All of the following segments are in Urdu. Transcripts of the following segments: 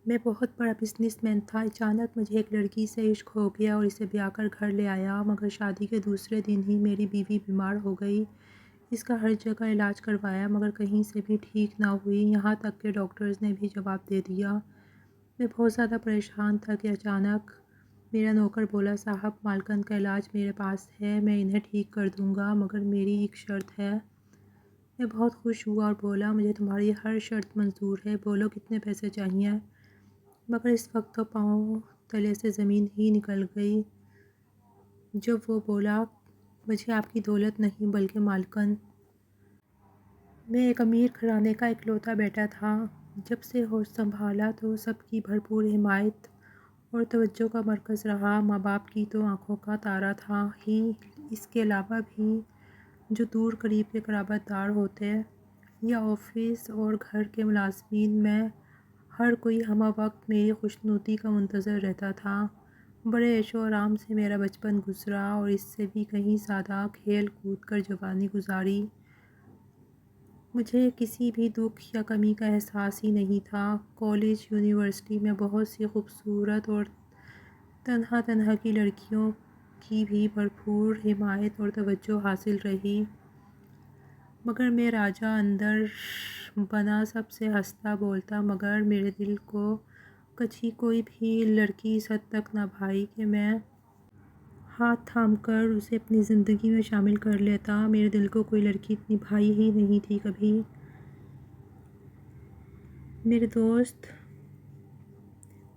میں بہت بڑا بزنس مین تھا۔ اچانک مجھے ایک لڑکی سے عشق ہو گیا اور اسے بیاہ کر گھر لے آیا، مگر شادی کے دوسرے دن ہی میری بیوی بیمار ہو گئی۔ اس کا ہر جگہ علاج کروایا مگر کہیں سے بھی ٹھیک نہ ہوئی، یہاں تک کہ ڈاکٹرز نے بھی جواب دے دیا۔ میں بہت زیادہ پریشان تھا کہ اچانک میرا نوکر بولا، صاحب مالکن کا علاج میرے پاس ہے، میں انہیں ٹھیک کر دوں گا، مگر میری ایک شرط ہے۔ میں بہت خوش ہوا اور بولا، مجھے تمہاری ہر شرط منظور ہے، بولو کتنے پیسے چاہیے۔ مگر اس وقت تو پاؤں تلے سے زمین ہی نکل گئی جب وہ بولا، مجھے آپ کی دولت نہیں بلکہ مالکن۔ میں ایک امیر گھرانے کا اکلوتا بیٹا تھا۔ جب سے ہوش سنبھالا تو سب کی بھرپور حمایت اور توجہ کا مرکز رہا۔ ماں باپ کی تو آنکھوں کا تارا تھا ہی، اس کے علاوہ بھی جو دور قریب کے قرابت دار ہوتے یا آفس اور گھر کے ملازمین میں ہر کوئی ہمہ وقت میری خوشنودی کا منتظر رہتا تھا۔ بڑے عیش و آرام سے میرا بچپن گزرا اور اس سے بھی کہیں زیادہ کھیل کود کر جوانی گزاری۔ مجھے کسی بھی دکھ یا کمی کا احساس ہی نہیں تھا۔ کالج، یونیورسٹی میں بہت سی خوبصورت اور تنہا کی لڑکیوں کی بھی بھرپور حمایت اور توجہ حاصل رہی، مگر میں راجہ اندر بنا سب سے ہنستا بولتا، مگر میرے دل کو کچھی کوئی بھی لڑکی اس حد تک نہ بھائی کہ میں ہاتھ تھام کر اسے اپنی زندگی میں شامل کر لیتا۔ میرے دل کو کوئی لڑکی اتنی بھائی ہی نہیں تھی کبھی۔ میرے دوست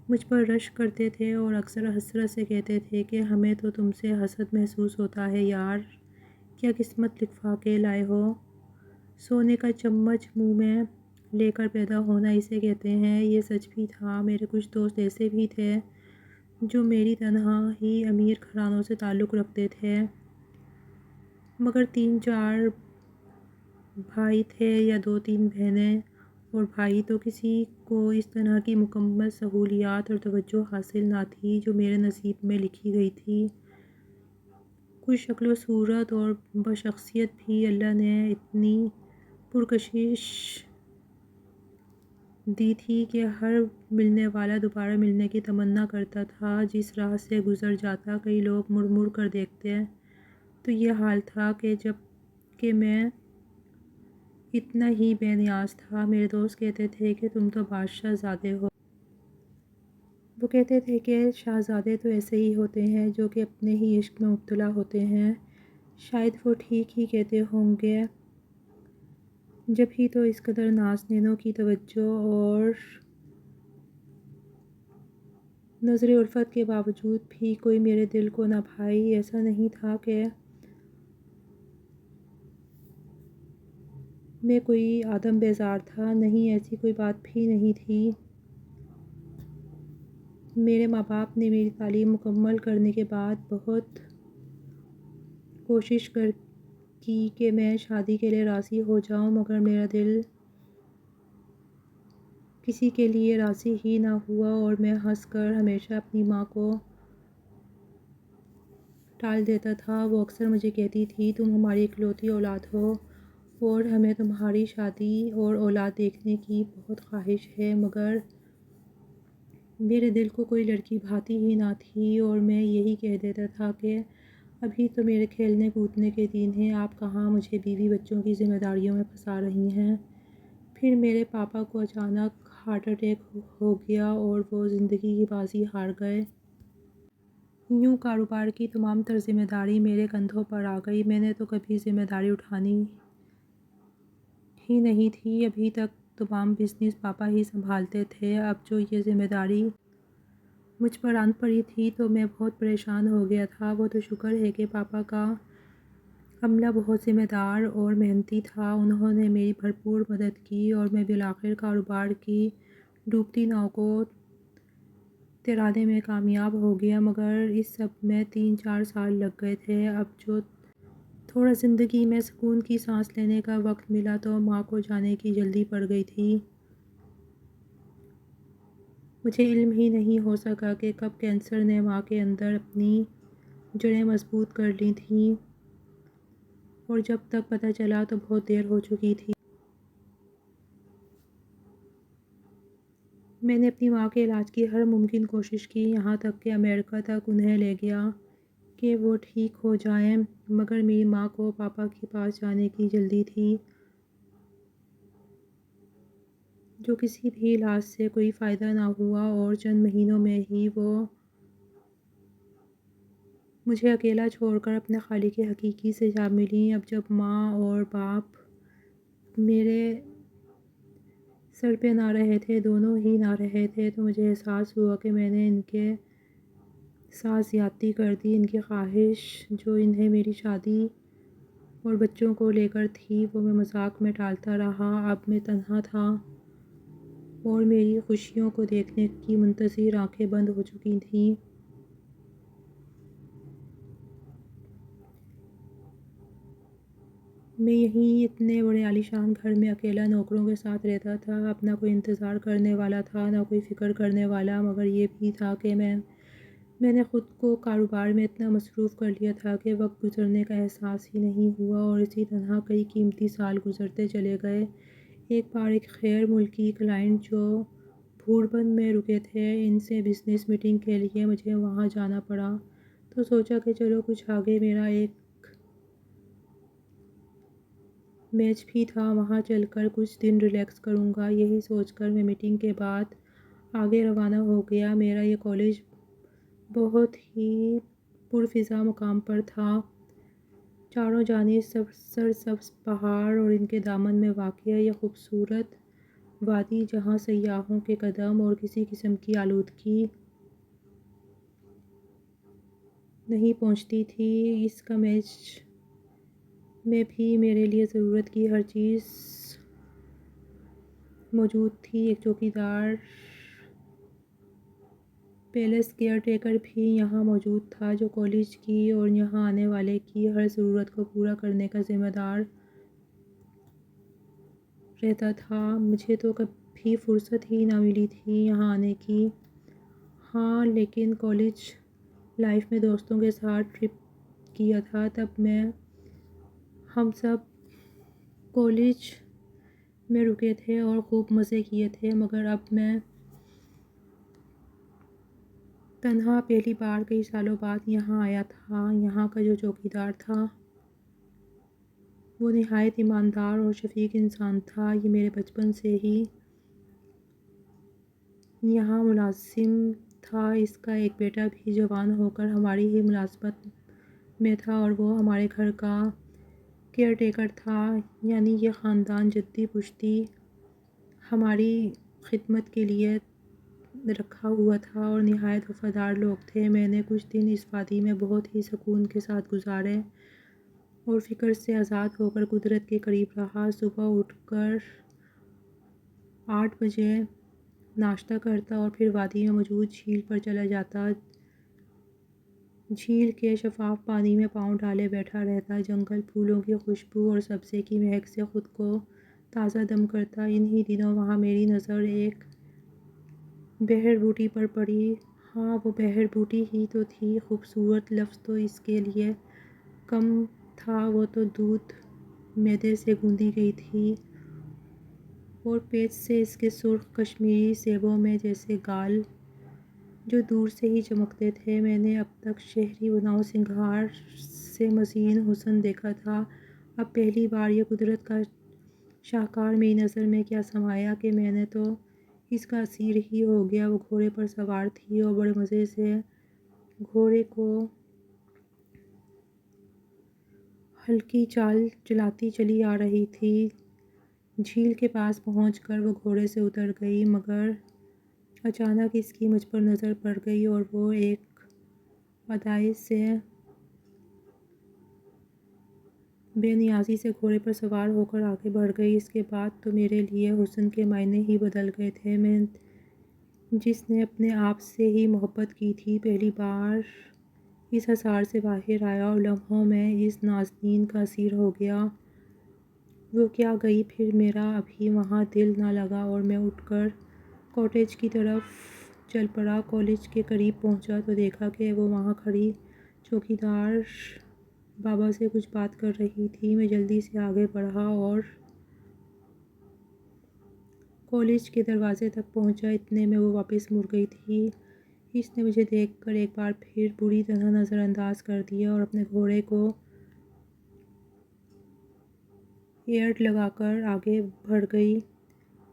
مجھ پر رشک کرتے تھے اور اکثر حسرت سے کہتے تھے کہ ہمیں تو تم سے حسد محسوس ہوتا ہے یار، کیا قسمت لکھوا کے لائے ہو۔ سونے کا چمچ منہ میں لے کر پیدا ہونا اسے کہتے ہیں۔ یہ سچ بھی تھا۔ میرے کچھ دوست ایسے بھی تھے جو میری طرح ہی امیر گھرانوں سے تعلق رکھتے تھے، مگر 3-4 بھائی تھے یا 2-3 بہنیں، اور بھائی تو کسی کو اس طرح کی مکمل سہولیات اور توجہ حاصل نہ تھی جو میرے نصیب میں لکھی گئی تھی۔ کچھ شکل و صورت اور بشخصیت بھی اللہ نے اتنی پرکشش دی تھی کہ ہر ملنے والا دوبارہ ملنے کی تمنا کرتا تھا۔ جس راہ سے گزر جاتا کئی لوگ مڑ مڑ کر دیکھتے تو یہ حال تھا کہ میں اتنا ہی بے نیاز تھا۔ میرے دوست کہتے تھے کہ تم تو بادشاہ زادے ہو۔ وہ کہتے تھے کہ شہزادے تو ایسے ہی ہوتے ہیں جو کہ اپنے ہی عشق میں مبتلا ہوتے ہیں۔ شاید وہ ٹھیک ہی کہتے ہوں گے، جب ہی تو اس قدر نازنینوں کی توجہ اور نظر الفت کے باوجود بھی کوئی میرے دل کو نہ بھائی۔ ایسا نہیں تھا کہ میں کوئی آدم بیزار تھا، نہیں، ایسی کوئی بات بھی نہیں تھی۔ میرے ماں باپ نے میری تعلیم مکمل کرنے کے بعد بہت کوشش کی کہ میں شادی کے لیے راضی ہو جاؤں، مگر میرا دل کسی کے لیے راضی ہی نہ ہوا اور میں ہنس کر ہمیشہ اپنی ماں کو ٹال دیتا تھا۔ وہ اکثر مجھے کہتی تھی، تم ہماری اکلوتی اولاد ہو اور ہمیں تمہاری شادی اور اولاد دیکھنے کی بہت خواہش ہے، مگر میرے دل کو کوئی لڑکی بھاتی ہی نہ تھی اور میں یہی کہہ دیتا تھا کہ ابھی تو میرے کھیلنے کودنے کے دن ہیں، آپ کہاں مجھے بیوی بچوں کی ذمہ داریوں میں پھنسا رہی ہیں۔ پھر میرے پاپا کو اچانک ہارٹ اٹیک ہو گیا اور وہ زندگی کی بازی ہار گئے۔ یوں کاروبار کی تمام تر ذمہ داری میرے کندھوں پر آ گئی۔ میں نے تو کبھی ذمہ داری اٹھانی ہی نہیں تھی، ابھی تک تمام بزنس پاپا ہی سنبھالتے تھے۔ اب جو یہ ذمہ داری مجھ پر آن پڑی تھی تو میں بہت پریشان ہو گیا تھا۔ وہ تو شکر ہے کہ پاپا کا عملہ بہت ذمہ دار اور محنتی تھا، انہوں نے میری بھرپور مدد کی اور میں بالآخر کاروبار کی ڈوبتی ناؤ کو تیرانے میں کامیاب ہو گیا، مگر اس سب میں 3-4 سال لگ گئے تھے۔ اب جو تھوڑا زندگی میں سکون کی سانس لینے کا وقت ملا تو ماں کو جانے کی جلدی پڑ گئی تھی۔ مجھے علم ہی نہیں ہو سکا کہ کب کینسر نے ماں کے اندر اپنی جڑیں مضبوط کر لی تھیں، اور جب تک پتہ چلا تو بہت دیر ہو چکی تھی۔ میں نے اپنی ماں کے علاج کی ہر ممکن کوشش کی، یہاں تک کہ امریکہ تک انہیں لے گیا کہ وہ ٹھیک ہو جائیں، مگر میری ماں کو پاپا کے پاس جانے کی جلدی تھی، جو کسی بھی علاج سے کوئی فائدہ نہ ہوا، اور چند مہینوں میں ہی وہ مجھے اکیلا چھوڑ کر اپنے خالق حقیقی سے جا ملیں۔ اب جب ماں اور باپ میرے سر پہ نہ رہے تھے، دونوں ہی نہ رہے تھے، تو مجھے احساس ہوا کہ میں نے ان کے ساتھ زیادتی کر دی۔ ان کی خواہش جو انہیں میری شادی اور بچوں کو لے کر تھی، وہ میں مذاق میں ٹالتا رہا۔ اب میں تنہا تھا اور میری خوشیوں کو دیکھنے کی منتظر آنکھیں بند ہو چکی تھیں۔ میں یہیں اتنے بڑے عالیشان گھر میں اکیلا نوکروں کے ساتھ رہتا تھا، اپنا کوئی انتظار کرنے والا تھا، نہ کوئی فکر کرنے والا، مگر یہ بھی تھا کہ میں نے خود کو کاروبار میں اتنا مصروف کر لیا تھا کہ وقت گزرنے کا احساس ہی نہیں ہوا، اور اسی طرح کئی قیمتی سال گزرتے چلے گئے۔ ایک بار ایک غیر ملکی کلائنٹ جو بھوڑبند میں رکے تھے، ان سے بزنس میٹنگ کے لیے مجھے وہاں جانا پڑا، تو سوچا کہ چلو کچھ آگے میرا ایک میچ بھی تھا، وہاں چل کر کچھ دن ریلیکس کروں گا۔ یہی سوچ کر میں میٹنگ کے بعد آگے روانہ ہو گیا۔ میرا یہ کالج بہت ہی پرفضا مقام پر تھا، چاروں جانب سرسبز پہاڑ اور ان کے دامن میں واقع یہ خوبصورت وادی، جہاں سیاحوں کے قدم اور کسی قسم کی آلودگی نہیں پہنچتی تھی۔ اس کا میچ میں بھی میرے لیے ضرورت کی ہر چیز موجود تھی۔ ایک چوکیدار پیلیس کیئر ٹیکر بھی یہاں موجود تھا، جو کالج کی اور یہاں آنے والے کی ہر ضرورت کو پورا کرنے کا ذمہ دار رہتا تھا۔ مجھے تو کبھی فرصت ہی نہ ملی تھی یہاں آنے کی۔ ہاں، لیکن کالج لائف میں دوستوں کے ساتھ ٹرپ کیا تھا، تب ہم سب کالج میں رکے تھے اور خوب مزے کیے تھے، مگر اب میں تنہا پہلی بار کئی سالوں بعد یہاں آیا تھا۔ یہاں کا جو چوکیدار تھا وہ نہایت ایماندار اور شفیق انسان تھا۔ یہ میرے بچپن سے ہی یہاں ملازم تھا۔ اس کا ایک بیٹا بھی جوان ہو کر ہماری ہی ملازمت میں تھا، اور وہ ہمارے گھر کا کیئر ٹیکر تھا، یعنی یہ خاندان جدی پشتی ہماری خدمت کے لیے رکھا ہوا تھا، اور نہایت وفادار لوگ تھے۔ میں نے کچھ دن اس وادی میں بہت ہی سکون کے ساتھ گزارے اور فکر سے آزاد ہو کر قدرت کے قریب رہا۔ صبح اٹھ کر 8 بجے ناشتہ کرتا اور پھر وادی میں موجود جھیل پر چلا جاتا۔ جھیل کے شفاف پانی میں پاؤں ڈالے بیٹھا رہتا، جنگل پھولوں کی خوشبو اور سبزے کی مہک سے خود کو تازہ دم کرتا۔ انہی دنوں وہاں میری نظر ایک بہر بوٹی پر پڑی۔ ہاں، وہ بہر بوٹی ہی تو تھی، خوبصورت لفظ تو اس کے لیے کم تھا۔ وہ تو دودھ میدے سے گوندی گئی تھی، اور پیچ سے اس کے سرخ کشمیری سیبوں میں جیسے گال جو دور سے ہی چمکتے تھے۔ میں نے اب تک شہری بناؤ سنگھار سے مزین حسن دیکھا تھا، اب پہلی بار یہ قدرت کا شاہکار میری نظر میں کیا سمایا کہ میں نے تو اس کا اسیر ہی ہو گیا۔ وہ گھوڑے پر سوار تھی اور بڑے مزے سے گھوڑے کو ہلکی چال چلاتی چلی آ رہی تھی۔ جھیل کے پاس پہنچ کر وہ گھوڑے سے اتر گئی، مگر اچانک اس کی مجھ پر نظر پڑ گئی، اور وہ ایک ادائی سے بے نیازی سے گھوڑے پر سوار ہو کر آگے بڑھ گئی۔ اس کے بعد تو میرے لیے حسن کے معنی ہی بدل گئے تھے۔ میں جس نے اپنے آپ سے ہی محبت کی تھی، پہلی بار اس حصار سے باہر آیا اور لمحوں میں اس نازنین کا اسیر ہو گیا۔ وہ کیا گئی پھر میرا ابھی وہاں دل نہ لگا، اور میں اٹھ کر کاٹیج کی طرف چل پڑا۔ کالج کے قریب پہنچا تو دیکھا کہ وہ وہاں کھڑی چوکیدار بابا سے کچھ بات کر رہی تھی۔ میں جلدی سے آگے بڑھا اور کالج کے دروازے تک پہنچا، اتنے میں وہ واپس مڑ گئی تھی۔ اس نے مجھے دیکھ کر ایک بار پھر بری طرح نظر انداز کر دیا اور اپنے گھوڑے کو ایرٹ لگا کر آگے بڑھ گئی۔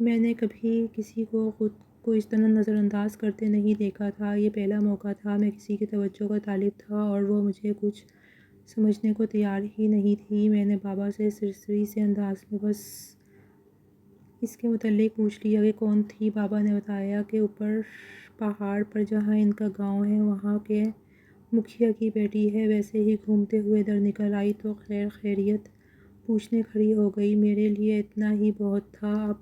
میں نے کبھی کسی کو خود کو اس طرح نظر انداز کرتے نہیں دیکھا تھا۔ یہ پہلا موقع تھا۔ میں کسی کی توجہ کا طالب تھا اور وہ مجھے کچھ سمجھنے کو تیار ہی نہیں تھی۔ میں نے بابا سے سرسری سے انداز میں بس اس کے متعلق پوچھ لیا کہ کون تھی۔ بابا نے بتایا کہ اوپر پہاڑ پر جہاں ان کا گاؤں ہے وہاں کے مکھیا کی بیٹی ہے۔ ویسے ہی گھومتے ہوئے ادھر نکل آئی تو خیر خیریت پوچھنے کھڑی ہو گئی۔ میرے لیے اتنا ہی بہت تھا۔ اب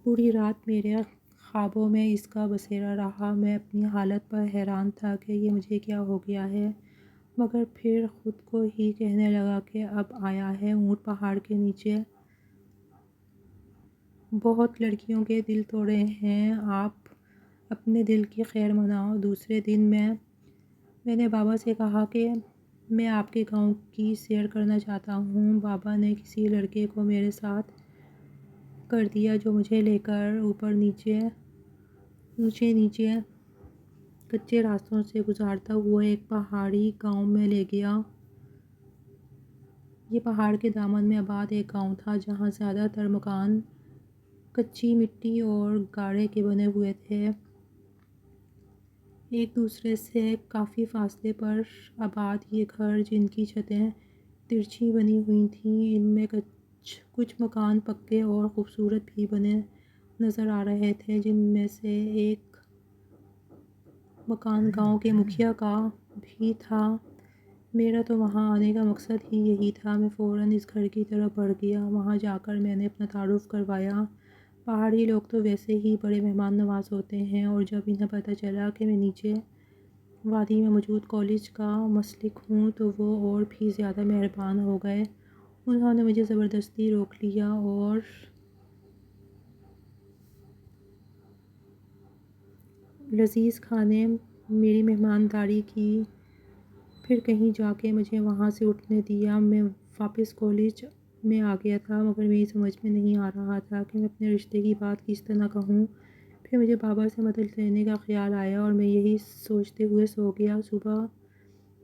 پوری رات میرے خوابوں میں اس کا بسیرا رہا۔ میں اپنی حالت پر حیران تھا کہ یہ مجھے کیا ہو گیا ہے، مگر پھر خود کو ہی کہنے لگا کہ اب آیا ہے اونٹ پہاڑ کے نیچے۔ بہت لڑکیوں کے دل توڑے ہیں، آپ اپنے دل کی خیر مناؤ۔ دوسرے دن میں نے بابا سے کہا کہ میں آپ کے گاؤں کی سیر کرنا چاہتا ہوں۔ بابا نے کسی لڑکے کو میرے ساتھ کر دیا جو مجھے لے کر اوپر نیچے اونچے نیچے کچے راستوں سے گزرتا ہوا ایک پہاڑی گاؤں میں لے گیا۔ یہ پہاڑ کے دامن میں آباد ایک گاؤں تھا جہاں زیادہ تر مکان کچی مٹی اور گارے کے بنے ہوئے تھے، ایک دوسرے سے کافی فاصلے پر آباد یہ گھر جن کی چھتیں ترچھی بنی ہوئی تھیں، ان میں کچھ مکان پکے اور خوبصورت بھی بنے نظر آ رہے تھے، جن میں سے ایک مکان گاؤں کے مکھیا کا بھی تھا۔ میرا تو وہاں آنے کا مقصد ہی یہی تھا۔ میں فوراً اس گھر کی طرف بڑھ گیا۔ وہاں جا کر میں نے اپنا تعارف کروایا۔ پہاڑی لوگ تو ویسے ہی بڑے مہمان نواز ہوتے ہیں، اور جب انہیں پتہ چلا کہ میں نیچے وادی میں موجود کالج کا مسلک ہوں تو وہ اور بھی زیادہ مہربان ہو گئے۔ انہوں نے مجھے زبردستی روک لیا اور لذیذ کھانے میری مہمانداری کی، پھر کہیں جا کے مجھے وہاں سے اٹھنے دیا۔ میں واپس کالج میں آ گیا تھا، مگر میری سمجھ میں نہیں آ رہا تھا کہ میں اپنے رشتے کی بات کس طرح کہوں۔ پھر مجھے بابا سے مدد لینے کا خیال آیا اور میں یہی سوچتے ہوئے سو گیا۔ صبح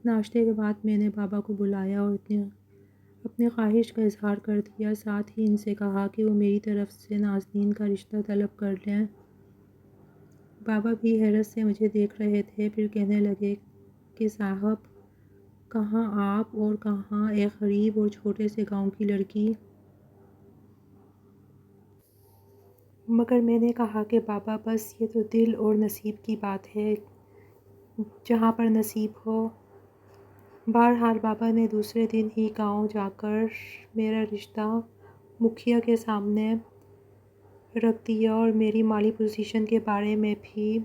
ناشتے کے بعد میں نے بابا کو بلایا اور اپنی خواہش کا اظہار کر دیا، ساتھ ہی ان سے کہا کہ وہ میری طرف سے نازنین کا رشتہ طلب کر لیں۔ بابا بھی حیرت سے مجھے دیکھ رہے تھے، پھر کہنے لگے کہ صاحب، کہاں آپ اور کہاں ایک غریب اور چھوٹے سے گاؤں کی لڑکی؟ مگر میں نے کہا کہ بابا بس یہ تو دل اور نصیب کی بات ہے، جہاں پر نصیب ہو۔ بہرحال بابا نے دوسرے دن ہی گاؤں جا کر میرا رشتہ مکھیا کے سامنے رکھ دیا اور میری مالی پوزیشن کے بارے میں بھی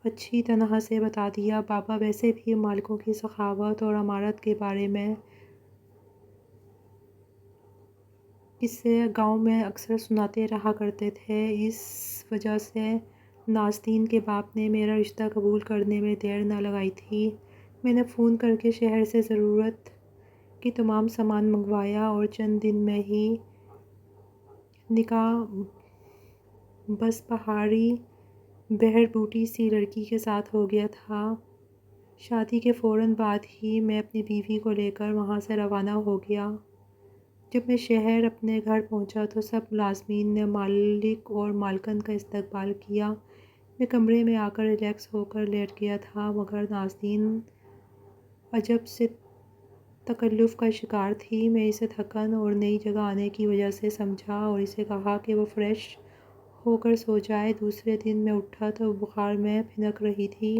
اچھی طرح سے بتا دیا۔ بابا ویسے بھی مالکوں کی سخاوت اور امارت کے بارے میں قصے گاؤں میں اکثر سناتے رہا کرتے تھے۔ اس وجہ سے نازنین کے باپ نے میرا رشتہ قبول کرنے میں دیر نہ لگائی تھی۔ میں نے فون کر کے شہر سے ضرورت کی تمام سامان منگوایا اور چند دن میں ہی نکاح بس پہاڑی بہر بوٹی سی لڑکی کے ساتھ ہو گیا تھا۔ شادی کے فوراً بعد ہی میں اپنی بیوی کو لے کر وہاں سے روانہ ہو گیا۔ جب میں شہر اپنے گھر پہنچا تو سب ملازمین نے مالک اور مالکن کا استقبال کیا۔ میں کمرے میں آ کر ریلیکس ہو کر لیٹ گیا تھا، مگر نازنین عجب سے تکلف کا شکار تھی۔ میں اسے تھکن اور نئی جگہ آنے کی وجہ سے سمجھا اور اسے کہا کہ وہ فریش ہو کر سو جائے۔ دوسرے دن میں اٹھا تو بخار میں پھنک رہی تھی۔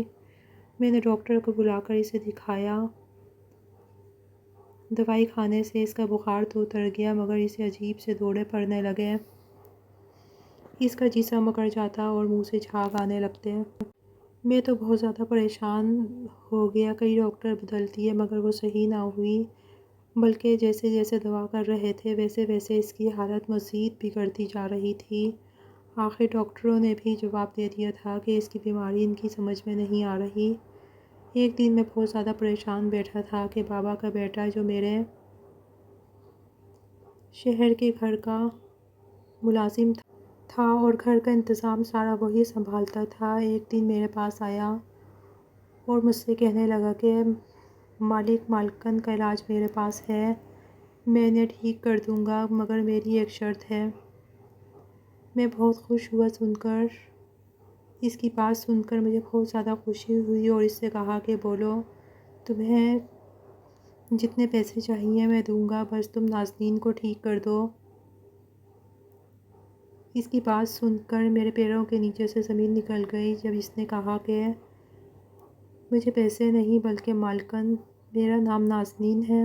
میں نے ڈاکٹر کو بلا کر اسے دکھایا۔ دوائی کھانے سے اس کا بخار تو اتر گیا، مگر اسے عجیب سے دوڑے پڑنے لگے۔ اس کا جسم اکڑ جاتا اور منہ سے جھاگ آنے لگتے۔ میں تو بہت زیادہ پریشان ہو گیا۔ کئی ڈاکٹر بدل دیے مگر وہ صحیح نہ ہوئی، بلکہ جیسے جیسے دوا کر رہے تھے ویسے ویسے اس کی حالت مزید بگڑتی جا رہی تھی۔ آخر ڈاکٹروں نے بھی جواب دے دیا تھا کہ اس کی بیماری ان کی سمجھ میں نہیں آ رہی۔ ایک دن میں بہت زیادہ پریشان بیٹھا تھا کہ بابا کا بیٹا جو میرے شہر کے گھر کا ملازم تھا اور گھر کا انتظام سارا وہی سنبھالتا تھا۔ ایک دن میرے پاس آیا اور مجھ سے کہنے لگا کہ مالکن کا علاج میرے پاس ہے، میں انہیں ٹھیک کر دوں گا، مگر میری ایک شرط ہے۔ میں بہت خوش ہوا سن کر، اس کی بات سن کر مجھے بہت زیادہ خوشی ہوئی اور اس سے کہا کہ بولو، تمہیں جتنے پیسے چاہیے میں دوں گا، بس تم نازنین کو ٹھیک کر دو۔ اس کی بات سن کر میرے پیروں کے نیچے سے زمین نکل گئی جب اس نے کہا کہ مجھے پیسے نہیں بلکہ مالکن، میرا نام نازنین ہے،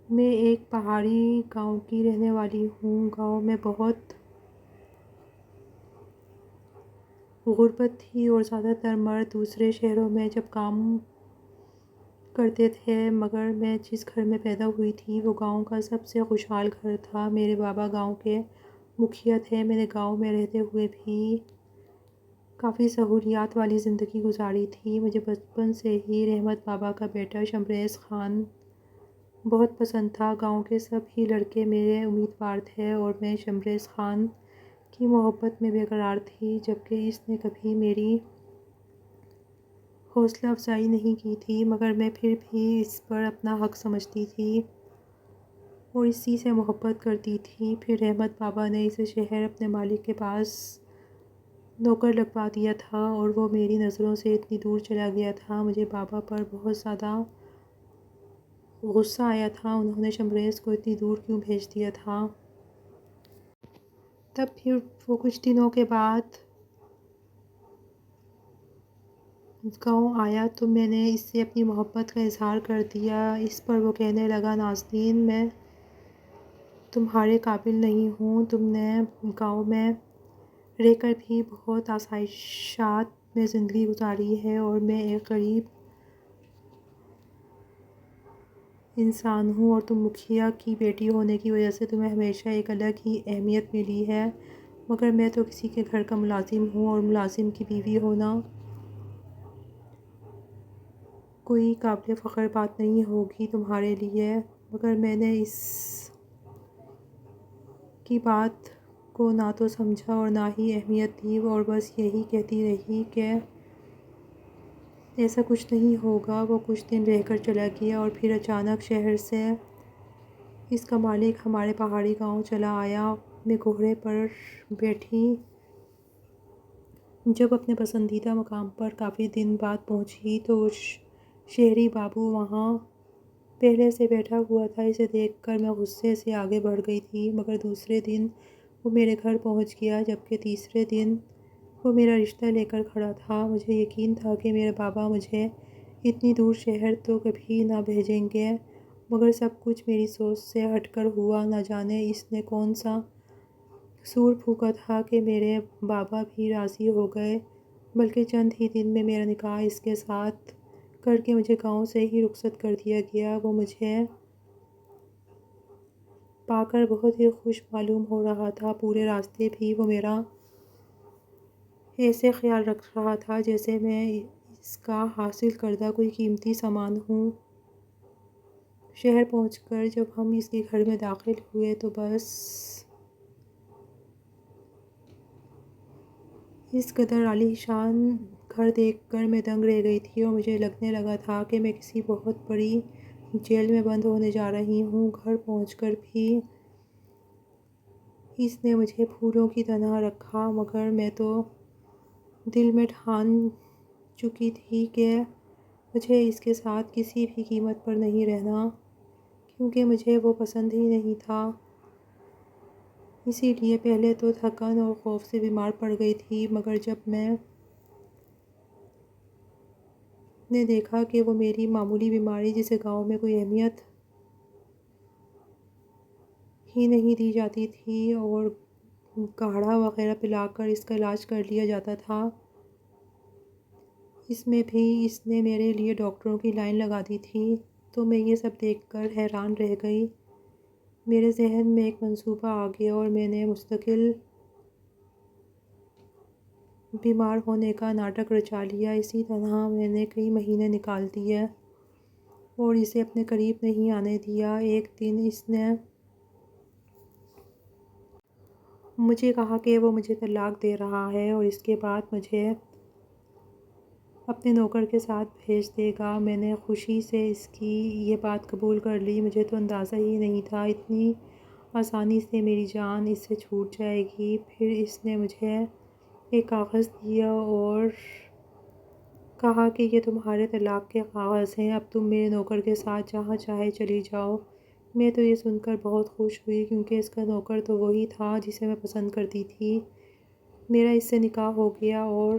میں ایک پہاڑی گاؤں کی رہنے والی ہوں۔ گاؤں میں بہت غربت تھی اور زیادہ تر مرد دوسرے شہروں میں جب کام کرتے تھے، مگر میں جس گھر میں پیدا ہوئی تھی وہ گاؤں کا سب سے خوشحال گھر تھا۔ میرے بابا گاؤں کے مکھیا تھے۔ میں نے گاؤں میں رہتے ہوئے بھی کافی سہولیات والی زندگی گزاری تھی۔ مجھے بچپن سے ہی رحمت بابا کا بیٹا شمریز خان بہت پسند تھا۔ گاؤں کے سب ہی لڑکے میرے امیدوار تھے اور میں شمریز خان کی محبت میں بے قرار تھی، جبکہ اس نے کبھی میری حوصلہ افزائی نہیں کی تھی، مگر میں پھر بھی اس پر اپنا حق سمجھتی تھی اور اسی سے محبت کرتی تھی۔ پھر رحمت بابا نے اسے شہر اپنے مالک کے پاس نوکر لگوا دیا تھا اور وہ میری نظروں سے اتنی دور چلا گیا تھا۔ مجھے بابا پر بہت زیادہ غصہ آیا تھا، انہوں نے شمریز کو اتنی دور کیوں بھیج دیا تھا۔ تب پھر وہ کچھ دنوں کے بعد گاؤں آیا تو میں نے اس سے اپنی محبت کا اظہار کر دیا۔ اس پر وہ کہنے لگا، نازنین، میں تمہارے قابل نہیں ہوں، تم نے گاؤں میں رہ کر بھی بہت آسائشات میں زندگی گزاری ہے اور میں ایک غریب انسان ہوں اور تم مکھیا کی بیٹی ہونے کی وجہ سے تمہیں ہمیشہ ایک الگ ہی اہمیت ملی ہے، مگر میں تو کسی کے گھر کا ملازم ہوں اور ملازم کی بیوی ہونا کوئی قابل فخر بات نہیں ہوگی تمہارے لیے۔ مگر میں نے اس کی بات کو نہ تو سمجھا اور نہ ہی اہمیت دی اور بس یہی کہتی رہی کہ ایسا کچھ نہیں ہوگا۔ وہ کچھ دن رہ کر چلا گیا اور پھر اچانک شہر سے اس کا مالک ہمارے پہاڑی گاؤں چلا آیا۔ میں گھوڑے پر بیٹھی جب اپنے پسندیدہ مقام پر کافی دن بعد پہنچی تو شہری بابو وہاں پہلے سے بیٹھا ہوا تھا۔ اسے دیکھ کر میں غصے سے آگے بڑھ گئی تھی، مگر دوسرے دن وہ میرے گھر پہنچ گیا، جبکہ تیسرے دن وہ میرا رشتہ لے کر کھڑا تھا۔ مجھے یقین تھا کہ میرے بابا مجھے اتنی دور شہر تو کبھی نہ بھیجیں گے، مگر سب کچھ میری سوچ سے ہٹ کر ہوا۔ نہ جانے اس نے کون سا قصور پھونکا تھا کہ میرے بابا بھی راضی ہو گئے، بلکہ چند ہی دن میں میرا نکاح اس کے ساتھ کر کے مجھے گاؤں سے ہی رخصت کر دیا گیا۔ وہ مجھے پا کر بہت ہی خوش معلوم ہو رہا تھا۔ پورے راستے بھی وہ میرا ایسے خیال رکھ رہا تھا جیسے میں اس کا حاصل کردہ کوئی قیمتی سامان ہوں۔ شہر پہنچ کر جب ہم اس کے گھر میں داخل ہوئے تو بس اس قدر عالی شان گھر دیکھ کر میں دنگ رہ گئی تھی اور مجھے لگنے لگا تھا کہ میں کسی بہت بڑی جیل میں بند ہونے جا رہی ہوں۔ گھر پہنچ کر بھی اس نے مجھے پھولوں کی طرح رکھا، مگر میں تو دل میں ٹھان چکی تھی کہ مجھے اس کے ساتھ کسی بھی قیمت پر نہیں رہنا، کیونکہ مجھے وہ پسند ہی نہیں تھا۔ اسی لیے پہلے تو تھکن اور خوف سے بیمار پڑ گئی تھی، مگر جب میں نے دیکھا کہ وہ میری معمولی بیماری جسے گاؤں میں کوئی اہمیت ہی نہیں دی جاتی تھی اور کاڑھا وغیرہ پلا کر اس کا علاج کر لیا جاتا تھا، اس میں بھی اس نے میرے لیے ڈاکٹروں کی لائن لگا دی تھی، تو میں یہ سب دیکھ کر حیران رہ گئی۔ میرے ذہن میں ایک منصوبہ آ گیا اور میں نے مستقل بیمار ہونے کا ناٹک رچا لیا۔ اسی طرح میں نے کئی مہینے نکال دیے اور اسے اپنے قریب نہیں آنے دیا۔ ایک دن اس نے مجھے کہا کہ وہ مجھے طلاق دے رہا ہے اور اس کے بعد مجھے اپنے نوکر کے ساتھ بھیج دے گا۔ میں نے خوشی سے اس کی یہ بات قبول کر لی۔ مجھے تو اندازہ ہی نہیں تھا اتنی آسانی سے میری جان اس سے چھوٹ جائے گی۔ پھر اس نے مجھے ایک کاغذ دیا اور کہا کہ یہ تمہارے طلاق کے کاغذ ہیں، اب تم میرے نوکر کے ساتھ جہاں چاہے چلی جاؤ۔ میں تو یہ سن کر بہت خوش ہوئی کیونکہ اس کا نوکر تو وہی تھا جسے میں پسند کرتی تھی۔ میرا اس سے نکاح ہو گیا اور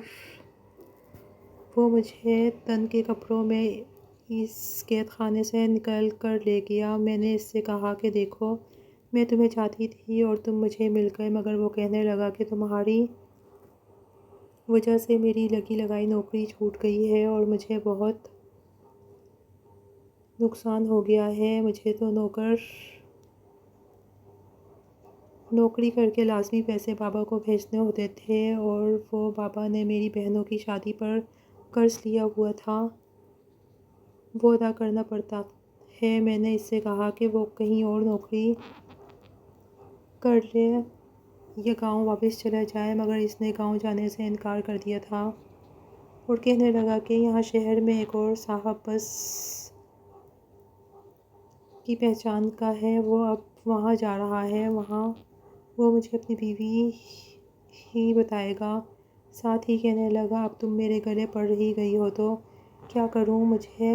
وہ مجھے تن کے کپڑوں میں اس قید خانے سے نکال کر لے گیا۔ میں نے اس سے کہا کہ دیکھو، میں تمہیں چاہتی تھی اور تم مجھے مل گئے، مگر وہ کہنے لگا کہ تمہاری وجہ سے میری لگی لگائی نوکری چھوٹ گئی ہے اور مجھے بہت نقصان ہو گیا ہے۔ مجھے تو نوکری کر کے لازمی پیسے بابا کو بھیجنے ہوتے تھے اور وہ بابا نے میری بہنوں کی شادی پر قرض لیا ہوا تھا، وہ ادا کرنا پڑتا ہے۔ میں نے اس سے کہا کہ وہ کہیں اور نوکری کر لے یا گاؤں واپس چلا جائے، مگر اس نے گاؤں جانے سے انکار کر دیا تھا اور کہنے لگا کہ یہاں شہر میں ایک اور صاحب بس کی پہچان کا ہے، وہ اب وہاں جا رہا ہے، وہاں وہ مجھے اپنی بیوی ہی بتائے گا۔ ساتھ ہی کہنے لگا اب تم میرے گلے پڑ ہی گئی ہو تو کیا کروں؟ مجھے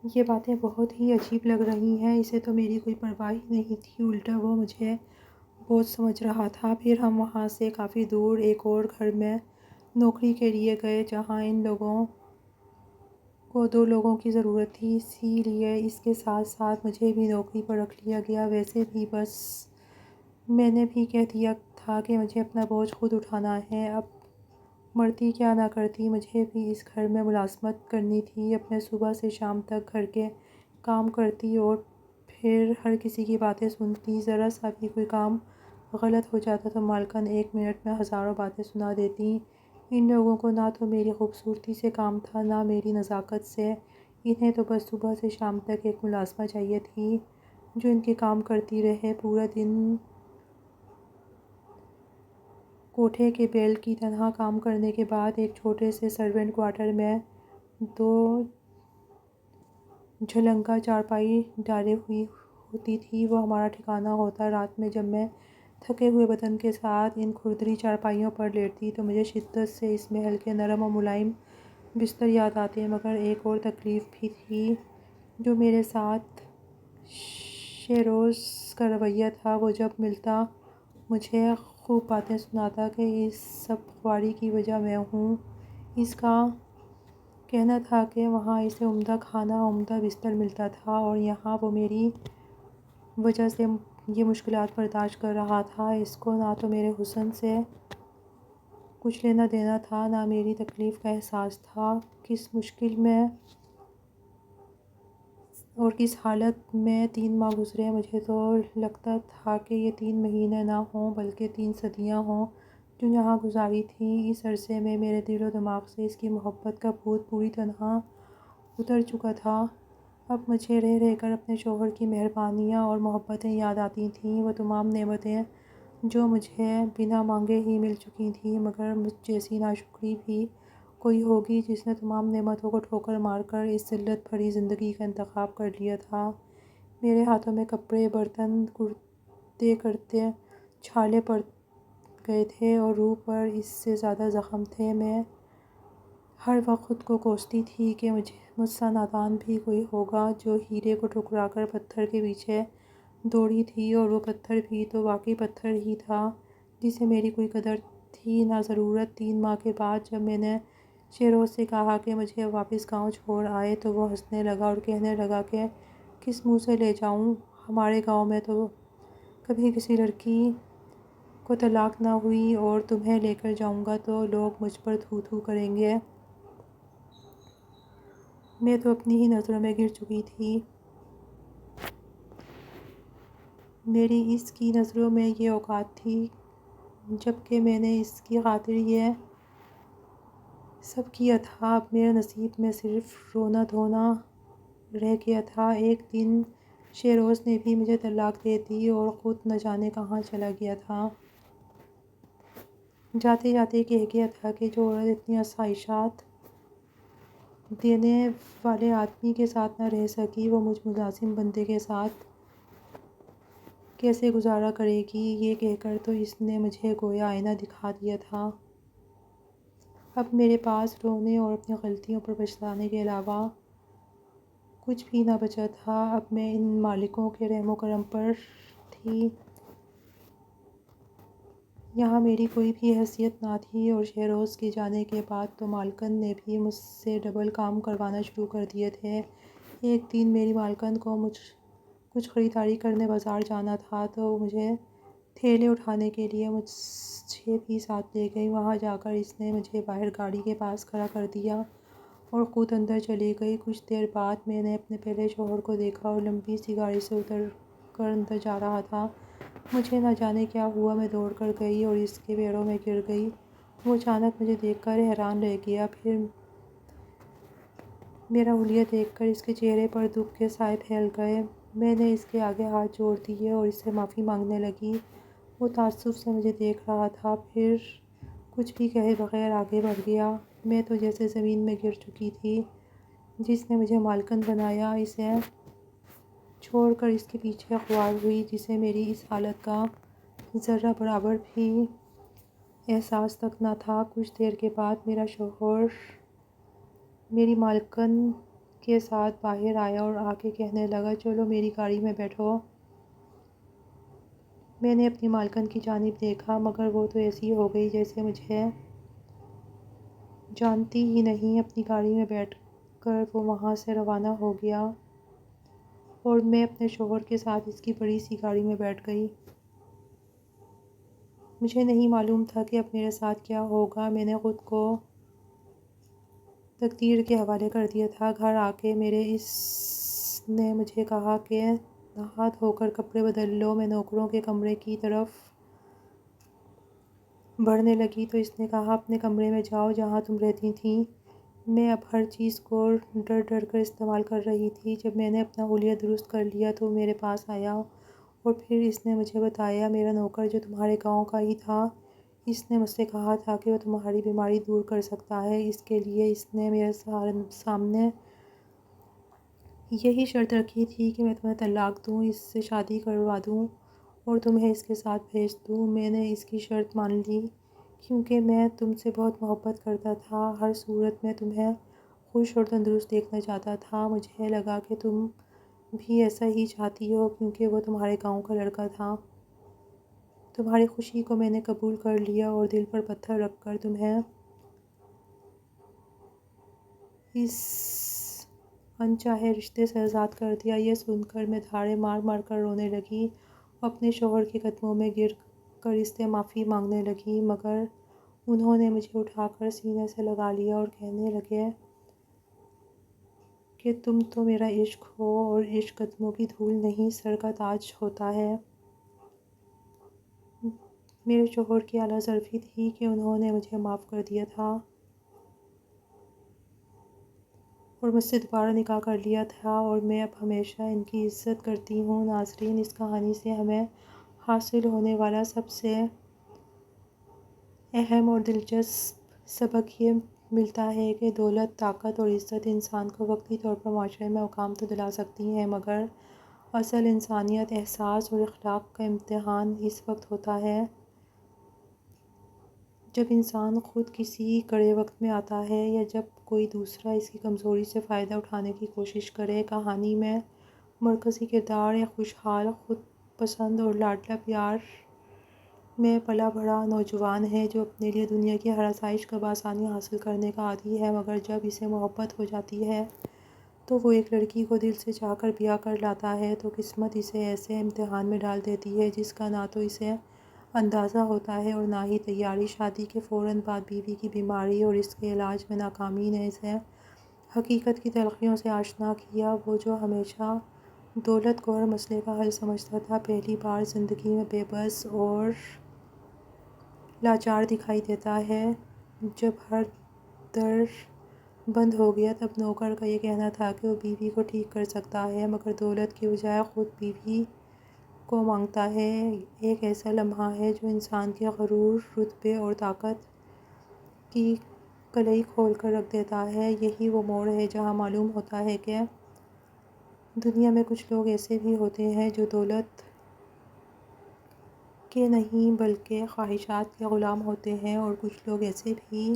یہ باتیں بہت ہی عجیب لگ رہی ہیں، اسے تو میری کوئی پرواہ ہی نہیں تھی، الٹا وہ مجھے بہت سمجھ رہا تھا۔ پھر ہم وہاں سے کافی دور ایک اور گھر میں نوکری کے لیے گئے جہاں ان لوگوں کو 2 لوگوں کی ضرورت تھی، اسی لیے اس کے ساتھ ساتھ مجھے بھی نوکری پر رکھ لیا گیا۔ ویسے بھی بس میں نے بھی کہہ دیا تھا کہ مجھے اپنا بوجھ خود اٹھانا ہے، اب مرتی کیا نہ کرتی، مجھے بھی اس گھر میں ملازمت کرنی تھی۔ اپنے صبح سے شام تک گھر کے کام کرتی اور پھر ہر کسی کی باتیں سنتی، ذرا سا بھی کوئی کام غلط ہو جاتا تو مالکن 1 منٹ میں ہزاروں باتیں سنا دیتی۔ ان لوگوں کو نہ تو میری خوبصورتی سے کام تھا نہ میری نزاکت سے، انہیں تو بس صبح سے شام تک ایک ملازمہ چاہیے تھی جو ان کے کام کرتی رہے، پورا دن کوٹھے کے بیل کی طرح کام کرنے کے بعد ایک چھوٹے سے سرونٹ کوارٹر میں 2 جھلنگا چارپائی ڈالی ہوئی ہوتی تھی، وہ ہمارا ٹھکانہ ہوتا۔ رات میں جب میں تھکے ہوئے بدن کے ساتھ ان کھردری چارپائیوں پر لیٹتی تو مجھے شدت سے اس محل کے نرم و ملائم بستر یاد آتے، مگر ایک اور تکلیف بھی تھی جو میرے ساتھ شیروز کا رویہ تھا۔ وہ جب ملتا مجھے خوب باتیں سناتا کہ اس سب خواری کی وجہ میں ہوں۔ اس کا کہنا تھا کہ وہاں اسے عمدہ کھانا، عمدہ بستر ملتا تھا اور یہاں وہ میری وجہ سے یہ مشکلات برداشت کر رہا تھا۔ اس کو نہ تو میرے حسن سے کچھ لینا دینا تھا نہ میری تکلیف کا احساس تھا۔ کس مشکل میں اور کس حالت میں 3 ماہ گزرے، مجھے تو لگتا تھا کہ یہ 3 مہینے نہ ہوں بلکہ 3 صدیاں ہوں جو یہاں گزاری تھیں۔ اس عرصے میں میرے دل و دماغ سے اس کی محبت کا بھوت پوری طرح اتر چکا تھا۔ اب مجھے رہ رہ کر اپنے شوہر کی مہربانیاں اور محبتیں یاد آتی تھیں، وہ تمام نعمتیں جو مجھے بنا مانگے ہی مل چکی تھیں، مگر مجھ جیسی ناشکری بھی کوئی ہوگی جس نے تمام نعمتوں کو ٹھوکر مار کر اس ذلت بھری زندگی کا انتخاب کر لیا تھا۔ میرے ہاتھوں میں کپڑے، برتن کرتے کرتے چھالے پڑ گئے تھے اور روح پر اس سے زیادہ زخم تھے۔ میں ہر وقت خود کو کوستی تھی کہ مجھ سا نادان بھی کوئی ہوگا جو ہیرے کو ٹھکرا کر پتھر کے پیچھے دوڑی تھی، اور وہ پتھر بھی تو واقعی پتھر ہی تھا جسے میری کوئی قدر تھی نہ ضرورت۔ 3 ماہ کے بعد جب میں نے شیروز سے کہا کہ مجھے واپس گاؤں چھوڑ آئے تو وہ ہنسنے لگا اور کہنے لگا کہ کس منہ سے لے جاؤں، ہمارے گاؤں میں تو کبھی کسی لڑکی کو طلاق نہ ہوئی اور تمہیں لے کر جاؤں گا تو لوگ مجھ پر تھو تھو کریں گے۔ میں تو اپنی ہی نظروں میں گر چکی تھی۔ میری اس کی نظروں میں یہ اوقات تھی جبکہ میں نے اس کی خاطر یہ سب کیا تھا۔ اب میرے نصیب میں صرف رونا دھونا رہ گیا تھا۔ ایک دن شیروز نے بھی مجھے طلاق دے دی اور خود نہ جانے کہاں چلا گیا تھا۔ جاتے جاتے کہہ گیا تھا کہ جو عورت اتنی آسائشات دینے والے آدمی کے ساتھ نہ رہ سکی وہ مجھ ملازم بندے کے ساتھ کیسے گزارا کرے گی۔ یہ کہہ کر تو اس نے مجھے گویا آئینہ دکھا دیا تھا۔ اب میرے پاس رونے اور اپنی غلطیوں پر پچھتانے کے علاوہ کچھ بھی نہ بچا تھا۔ اب میں ان مالکوں کے رحم و کرم پر تھی۔ یہاں میری کوئی بھی حیثیت نہ تھی اور شہروز کے جانے کے بعد تو مالکن نے بھی مجھ سے ڈبل کام کروانا شروع کر دیے تھے۔ ایک دن میری مالکن کو کچھ خریداری کرنے بازار جانا تھا تو مجھے تھیلے اٹھانے کے لیے مجھے بھی ساتھ لے گئی۔ وہاں جا کر اس نے مجھے باہر گاڑی کے پاس کھڑا کر دیا اور خود اندر چلی گئی۔ کچھ دیر بعد میں نے اپنے پہلے شوہر کو دیکھا اور لمبی سی گاڑی سے اتر کر اندر جا رہا تھا۔ مجھے نہ جانے کیا ہوا، میں دوڑ کر گئی اور اس کے پیروں میں گر گئی۔ وہ اچانک مجھے دیکھ کر حیران رہ گیا، پھر میرا حلیہ دیکھ کر اس کے چہرے پر دکھ کے سائے پھیل گئے۔ میں نے اس کے آگے ہاتھ جوڑ دیے اور اس سے معافی مانگنے لگی۔ وہ تعجب سے مجھے دیکھ رہا تھا، پھر کچھ بھی کہے بغیر آگے بڑھ گیا۔ میں تو جیسے زمین میں گر چکی تھی۔ جس نے مجھے مالکن بنایا اسے چھوڑ کر اس کے پیچھے خوار ہوئی، جسے میری اس حالت کا ذرہ برابر بھی احساس تک نہ تھا۔ کچھ دیر کے بعد میرا شوہر میری مالکن کے ساتھ باہر آیا اور آ کے کہنے لگا، چلو میری گاڑی میں بیٹھو۔ میں نے اپنی مالکن کی جانب دیکھا مگر وہ تو ایسی ہو گئی جیسے مجھے جانتی ہی نہیں۔ اپنی گاڑی میں بیٹھ کر وہ وہاں سے روانہ ہو گیا اور میں اپنے شوہر کے ساتھ اس کی بڑی سی گاڑی میں بیٹھ گئی۔ مجھے نہیں معلوم تھا کہ اب میرے ساتھ کیا ہوگا۔ میں نے خود کو تقدیر کے حوالے کر دیا تھا۔ گھر آ کے میرے اس نے مجھے کہا کہ نہا دھو کر کپڑے بدل لو۔ میں نوکروں کے کمرے کی طرف بڑھنے لگی تو اس نے کہا، اپنے کمرے میں جاؤ جہاں تم رہتی تھیں۔ میں اب ہر چیز کو ڈر ڈر کر استعمال کر رہی تھی۔ جب میں نے اپنا حلیہ درست کر لیا تو میرے پاس آیا اور پھر اس نے مجھے بتایا، میرا نوکر جو تمہارے گاؤں کا ہی تھا، اس نے مجھ سے کہا تھا کہ وہ تمہاری بیماری دور کر سکتا ہے۔ اس کے لیے اس نے میرے سامنے یہی شرط رکھی تھی کہ میں تمہیں طلاق دوں، اس سے شادی کروا دوں اور تمہیں اس کے ساتھ بھیج دوں۔ میں نے اس کی شرط مان لی کیونکہ میں تم سے بہت محبت کرتا تھا۔ ہر صورت میں تمہیں خوش اور تندرست دیکھنا چاہتا تھا۔ مجھے لگا کہ تم بھی ایسا ہی چاہتی ہو کیونکہ وہ تمہارے گاؤں کا لڑکا تھا۔ تمہاری خوشی کو میں نے قبول کر لیا اور دل پر پتھر رکھ کر تمہیں اس انچاہے رشتے سے آزاد کر دیا۔ یہ سن کر میں دھاڑے مار مار کر رونے لگی اور اپنے شوہر کے قدموں میں گر کر اس سے معافی مانگنے لگی، مگر انہوں نے مجھے اٹھا کر سینے سے لگا لیا اور کہنے لگے کہ تم تو میرا عشق ہو اور عشق قدموں کی دھول نہیں سر کا تاج ہوتا ہے۔ میرے شوہر کی اعلیٰ ظرفی تھی کہ انہوں نے مجھے معاف کر دیا تھا اور مجھ سے دوبارہ نکاح کر لیا تھا اور میں اب ہمیشہ ان کی عزت کرتی ہوں۔ ناظرین، اس کہانی سے ہمیں حاصل ہونے والا سب سے اہم اور دلچسپ سبق یہ ملتا ہے کہ دولت، طاقت اور عزت انسان کو وقتی طور پر معاشرے میں مقام تو دلا سکتی ہیں، مگر اصل انسانیت، احساس اور اخلاق کا امتحان اس وقت ہوتا ہے جب انسان خود کسی کڑے وقت میں آتا ہے یا جب کوئی دوسرا اس کی کمزوری سے فائدہ اٹھانے کی کوشش کرے۔ کہانی میں مرکزی کردار ایک خوشحال، خود پسند اور لاڈلا پیار میں پلا بڑھا نوجوان ہے جو اپنے لیے دنیا کی ہر آسائش کو بآسانی حاصل کرنے کا عادی ہے، مگر جب اسے محبت ہو جاتی ہے تو وہ ایک لڑکی کو دل سے چاہ کر بیاہ کر لاتا ہے تو قسمت اسے ایسے امتحان میں ڈال دیتی ہے جس کا نہ تو اسے اندازہ ہوتا ہے اور نہ ہی تیاری۔ شادی کے فوراً بعد بیوی کی بیماری اور اس کے علاج میں ناکامی نے اسے حقیقت کی تلخیوں سے آشنا کیا۔ وہ جو ہمیشہ دولت کو ہر مسئلے کا حل سمجھتا تھا، پہلی بار زندگی میں بے بس اور لاچار دکھائی دیتا ہے جب ہر در بند ہو گیا، تب نوکر کا یہ کہنا تھا کہ وہ بیوی کو ٹھیک کر سکتا ہے، مگر دولت کی بجائے خود بیوی کو مانگتا ہے۔ ایک ایسا لمحہ ہے جو انسان کے غرور، رتبے اور طاقت کی قلعی کھول کر رکھ دیتا ہے۔ یہی وہ موڑ ہے جہاں معلوم ہوتا ہے کہ دنیا میں کچھ لوگ ایسے بھی ہوتے ہیں جو دولت کے نہیں بلکہ خواہشات کے غلام ہوتے ہیں، اور کچھ لوگ ایسے بھی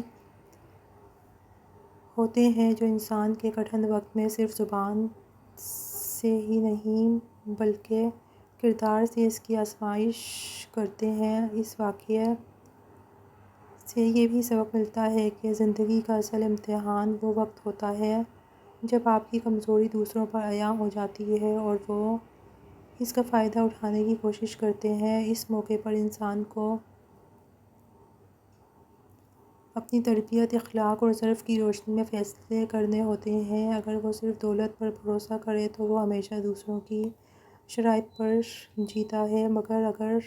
ہوتے ہیں جو انسان کے کٹھن وقت میں صرف زبان سے ہی نہیں بلکہ کردار سے اس کی آزمائش کرتے ہیں۔ اس واقعے سے یہ بھی سبق ملتا ہے کہ زندگی کا اصل امتحان وہ وقت ہوتا ہے جب آپ کی کمزوری دوسروں پر عیاں ہو جاتی ہے اور وہ اس کا فائدہ اٹھانے کی کوشش کرتے ہیں۔ اس موقع پر انسان کو اپنی تربیت، اخلاق اور ظرف کی روشنی میں فیصلے کرنے ہوتے ہیں۔ اگر وہ صرف دولت پر بھروسہ کرے تو وہ ہمیشہ دوسروں کی شرائط پر جیتا ہے، مگر اگر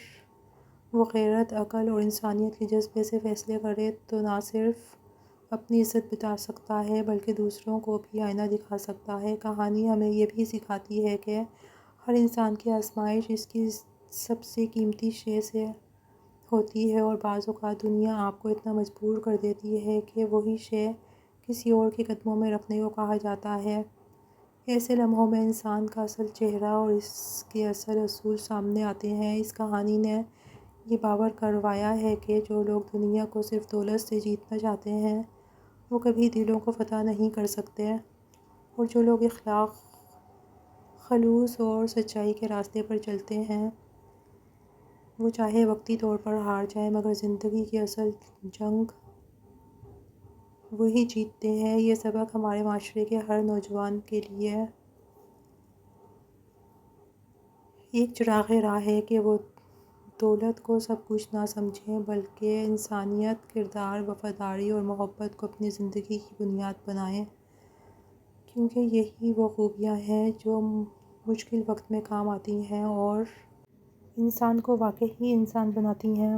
وہ غیرت، عقل اور انسانیت کے جذبے سے فیصلے کرے تو نہ صرف اپنی عزت بچا سکتا ہے بلکہ دوسروں کو بھی آئینہ دکھا سکتا ہے۔ کہانی ہمیں یہ بھی سکھاتی ہے کہ ہر انسان کی آزمائش اس کی سب سے قیمتی شے سے ہوتی ہے، اور بعض اوقات دنیا آپ کو اتنا مجبور کر دیتی ہے کہ وہی شے کسی اور کے قدموں میں رکھنے کو کہا جاتا ہے۔ ایسے لمحوں میں انسان کا اصل چہرہ اور اس کے اصل اصول سامنے آتے ہیں۔ اس کہانی نے یہ باور کروایا ہے کہ جو لوگ دنیا کو صرف دولت سے جیتنا چاہتے ہیں وہ کبھی دلوں کو فتح نہیں کر سکتے، اور جو لوگ اخلاق، خلوص اور سچائی کے راستے پر چلتے ہیں وہ چاہے وقتی طور پر ہار جائیں مگر زندگی کی اصل جنگ وہی جیتتے ہیں۔ یہ سبق ہمارے معاشرے کے ہر نوجوان کے لیے ایک چراغ راہ ہے کہ وہ دولت کو سب کچھ نہ سمجھیں بلکہ انسانیت، کردار، وفاداری اور محبت کو اپنی زندگی کی بنیاد بنائیں، کیونکہ یہی وہ خوبیاں ہیں جو مشکل وقت میں کام آتی ہیں اور انسان کو واقعی انسان بناتی ہیں۔